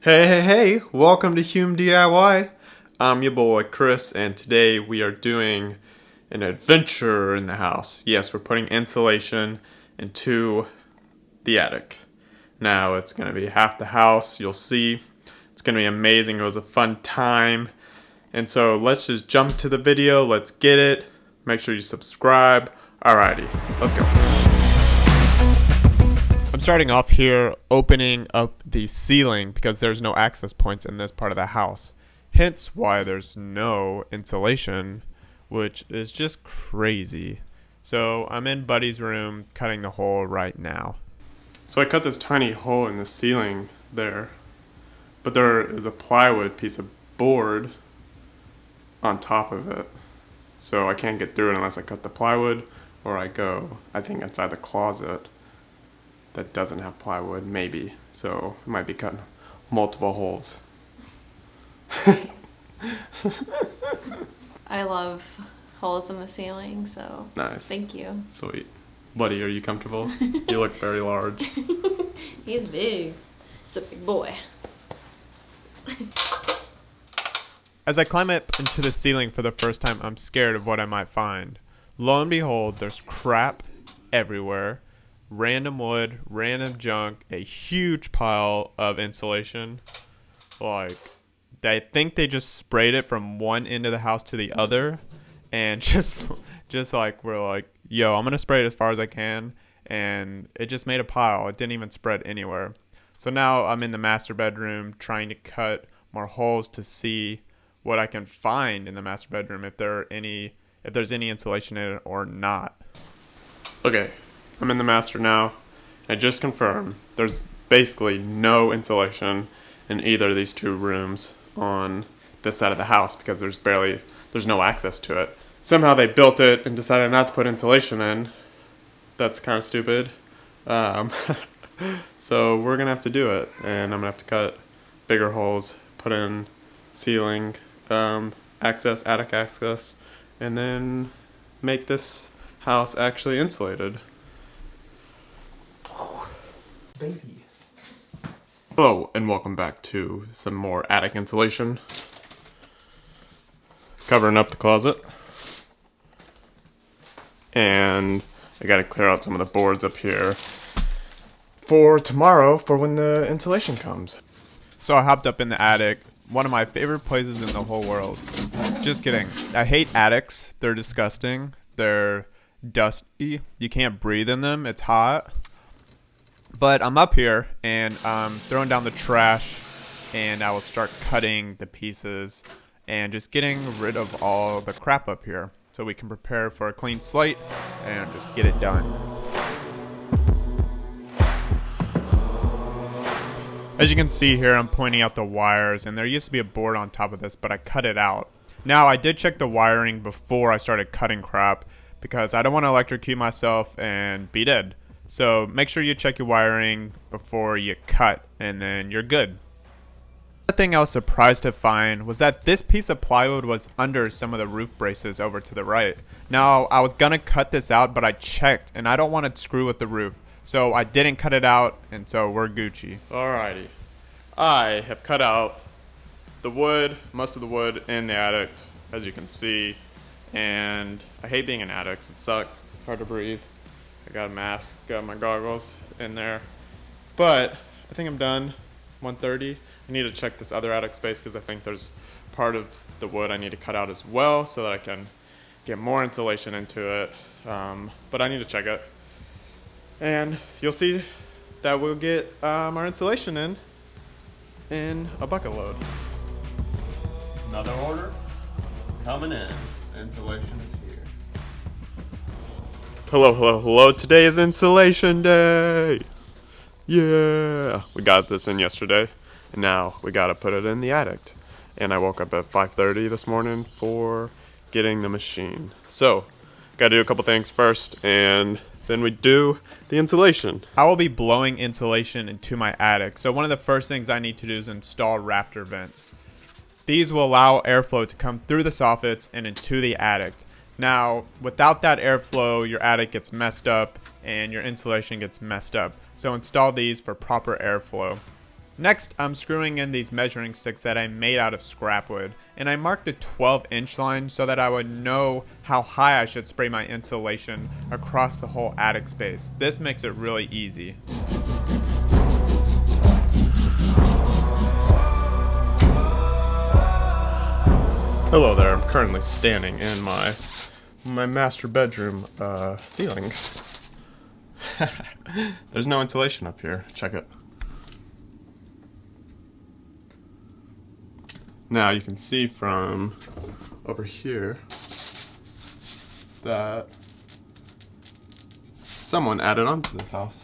Hey, welcome to Hume DIY. I'm your boy Chris, and today we are doing an adventure in the house. Yes, we're putting insulation into the attic. Now it's going to be half the house, you'll see. It's going to be amazing. It was a fun time. And so let's just jump to the video. Let's get it. Make sure you subscribe. Alrighty, let's go. I'm starting off here opening up the ceiling because there's no access points in this part of the house. Hence why there's no insulation, which is just crazy. So I'm in Buddy's room cutting the hole right now. So I cut this tiny hole in the ceiling there, but there is a plywood piece of board on top of it. So I can't get through it unless I cut the plywood or I go, I think, inside the closet that doesn't have plywood, maybe. So it might be cutting multiple holes. I love holes in the ceiling, so Nice. thank you. Sweet. Buddy, are you comfortable? You look very large. He's big. He's a big boy. As I climb up into the ceiling for the first time, I'm scared of what I might find. Lo and behold, there's crap everywhere. Random wood, random junk, a huge pile of insulation. Like, I think they just sprayed it from one end of the house to the other, and just like we're like, yo, I'm gonna spray it as far as I can, and it just made a pile. It didn't even spread anywhere. So now I'm in the master bedroom trying to cut more holes to see what I can find in the master bedroom, if there's any insulation in it or not. Okay. I'm in the master now. I just confirmed there's basically no insulation in either of these two rooms on this side of the house because there's no access to it. Somehow they built it and decided not to put insulation in. That's kind of stupid. So we're gonna have to do it, and I'm gonna have to cut bigger holes, put in ceiling access, attic access, and then make this house actually insulated. Baby. Hello and welcome back to some more attic insulation. Covering up the closet. And I gotta clear out some of the boards up here for tomorrow for when the insulation comes. So I hopped up in the attic. One of my favorite places in the whole world. Just kidding. I hate attics. They're disgusting. They're dusty. You can't breathe in them. It's hot. But I'm up here and throwing down the trash, and I will start cutting the pieces and just getting rid of all the crap up here so we can prepare for a clean slate and just get it done. As you can see here, I'm pointing out the wires, and there used to be a board on top of this, but I cut it out. Now, I did check the wiring before I started cutting crap because I don't want to electrocute myself and be dead. So make sure you check your wiring before you cut, and then you're good. The thing I was surprised to find was that this piece of plywood was under some of the roof braces over to the right. Now, I was gonna cut this out, but I checked, and I don't want to screw with the roof. So I didn't cut it out, and so we're Gucci. Alrighty. I have cut out the wood, most of the wood in the attic, as you can see. And I hate being in attics. It sucks. Hard to breathe. I got a mask, got my goggles in there. But I think I'm done. 1:30. I need to check this other attic space because I think there's part of the wood I need to cut out as well so that I can get more insulation into it. But I need to check it. And you'll see that we'll get our insulation in a bucket load. Another order coming in. Insulation is here. Hello. Today is insulation day. Yeah. We got this in yesterday, and now we gotta put it in the attic. And I woke up at 5:30 this morning for getting the machine. So, gotta do a couple things first, and then we do the insulation. I will be blowing insulation into my attic. So one of the first things I need to do is install Raptor vents. These will allow airflow to come through the soffits and into the attic. Now, without that airflow, your attic gets messed up and your insulation gets messed up. So install these for proper airflow. Next, I'm screwing in these measuring sticks that I made out of scrap wood, and I marked the 12-inch line so that I would know how high I should spray my insulation across the whole attic space. This makes it really easy. Hello there, I'm currently standing in my master bedroom ceiling. There's no insulation up here, check it. Now you can see from over here that someone added on to this house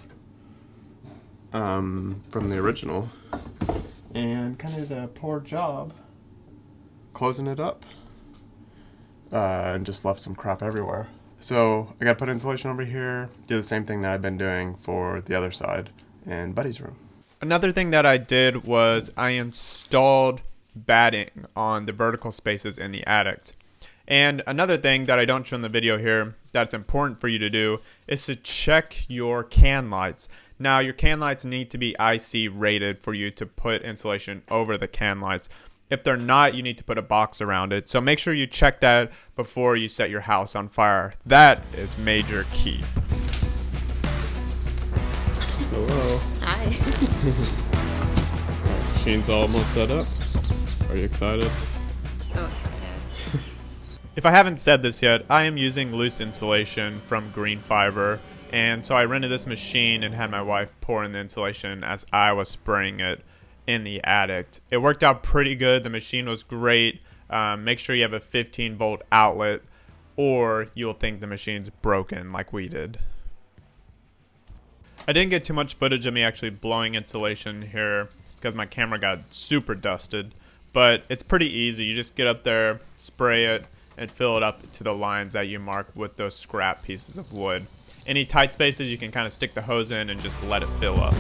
from the original, and kind of did a poor job closing it up and just left some crap everywhere. So I gotta put insulation over here, do the same thing that I've been doing for the other side in Buddy's room. Another thing that I did was I installed batting on the vertical spaces in the attic. And another thing that I don't show in the video here that's important for you to do is to check your can lights. Now your can lights need to be IC rated for you to put insulation over the can lights. If they're not, you need to put a box around it. So make sure you check that before you set your house on fire. That is major key. Hello. Hi. Machine's almost set up. Are you excited? So excited. If I haven't said this yet, I am using loose insulation from Green Fiber, and so I rented this machine and had my wife pour in the insulation as I was spraying it in the attic. It worked out pretty good. The machine was great. Make sure you have a 15-volt outlet or you'll think the machine's broken like we did. I didn't get too much footage of me actually blowing insulation here because my camera got super dusted. But it's pretty easy. You just get up there, spray it, and fill it up to the lines that you marked with those scrap pieces of wood. Any tight spaces, you can kind of stick the hose in and just let it fill up.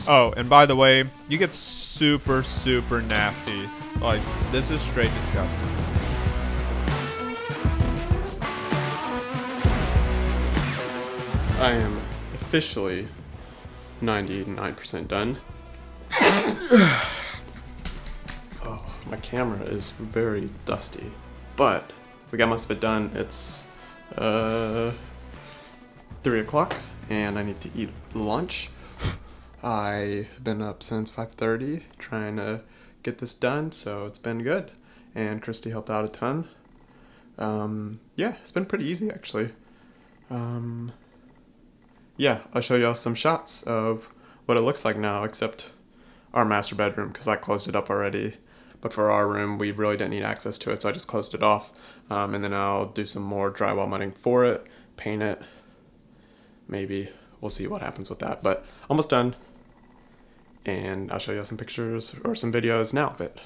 Oh, and by the way, you get super nasty. Like, this is straight disgusting. I am officially 99% done. Oh, my camera is very dusty, but we got most of it done. It's 3 o'clock and I need to eat lunch. I've been up since 5:30 trying to get this done, so it's been good. And Christy helped out a ton. Yeah, it's been pretty easy actually. Yeah, I'll show y'all some shots of what it looks like now, except our master bedroom, because I closed it up already. But for our room, we really didn't need access to it, so I just closed it off. And then I'll do some more drywall mudding for it, paint it. Maybe. We'll see what happens with that. But almost done. And I'll show you some pictures or some videos now of it.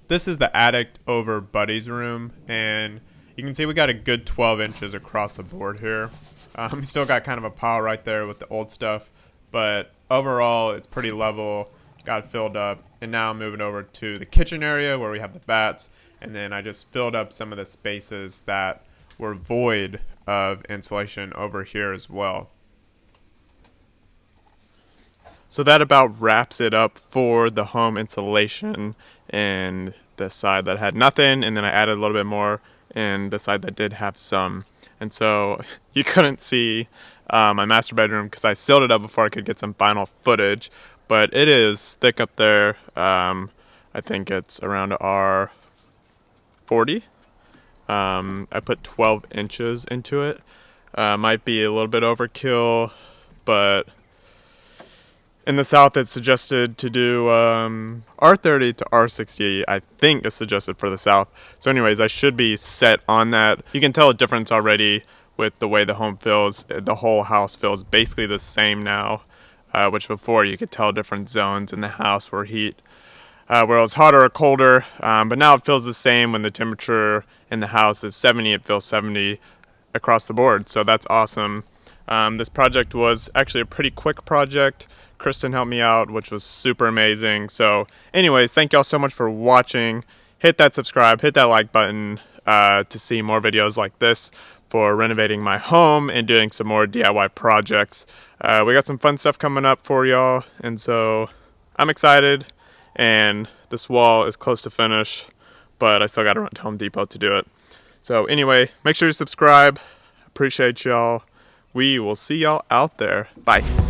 This is the attic over Buddy's room, and you can see we got a good 12 inches across the board here. We still got kind of a pile right there with the old stuff, but overall it's pretty level, got filled up, and now I'm moving over to the kitchen area where we have the bats, and then I just filled up some of the spaces that were void of insulation over here as well. So that about wraps it up for the home insulation and the side that had nothing, and then I added a little bit more and the side that did have some. And so you couldn't see my master bedroom because I sealed it up before I could get some final footage, but it is thick up there. I think it's around R40. I put 12 inches into it. Might be a little bit overkill, but in the south it's suggested to do R30 to R60. I think it's suggested for the south. So anyways, I should be set on that. You can tell a difference already with the way the home feels. The whole house feels basically the same now, which before you could tell different zones in the house where heat, where it was hotter or colder, but now it feels the same. When the temperature in the house is 70, it feels 70 across the board, so that's awesome. This project was actually a pretty quick project. Kristen helped me out, which was super amazing. So anyways, thank y'all so much for watching. Hit that subscribe, hit that like button to see more videos like this for renovating my home and doing some more DIY projects. We got some fun stuff coming up for y'all, and so I'm excited. And this wall is close to finish, but I still got to run to Home Depot to do it. So anyway, make sure to subscribe. Appreciate y'all. We will see y'all out there. Bye.